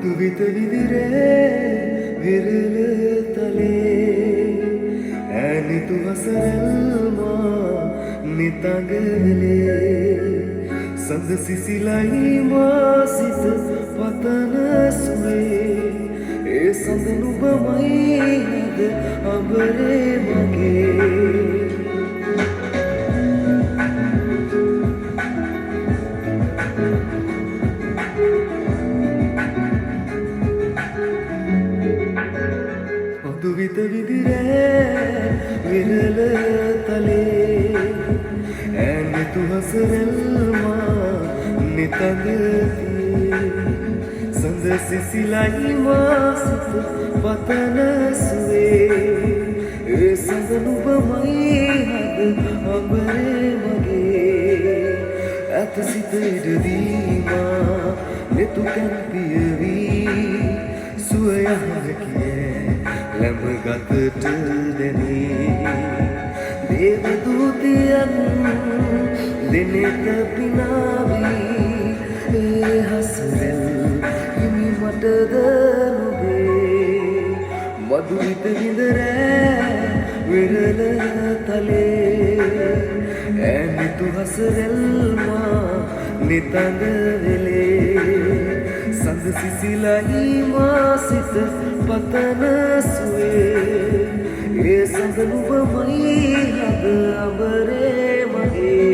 මధుවිත විදිරේ විරල තලේ ඈනිතු හසරල්මා නිතගලේ සඳ සිසිලයි මා සිත පතන සුවේ ඒ සඳ නුඹමයි හද අඹරේ මගේ මధුවිත විදිරේ විරල තලේ ඈනිතු හසරල්මා නිතගලේ සඳ සිසිලයි මා සිත පතන සුවේ ඒ සඳ නුඹමයි හද අඹරේ මගේ ඇත සිත ඉඩදීමා නෙතු කැම්පියවී සුවයහකියේ ලැබගතට දැනේ දේවදූතයන් දෙනෙත පිනාවී ඒ හසරැල් හිමි මටද නොවේ මధుවිත විඳරෑ විරල තලේ ඈනිතු හසරැල්මා නිතඳ වෙලේ සඳ සිසිලයි මා සිත පතන සුවේ ඒ සඳ නුඹමයි හද අඹරේ මගේ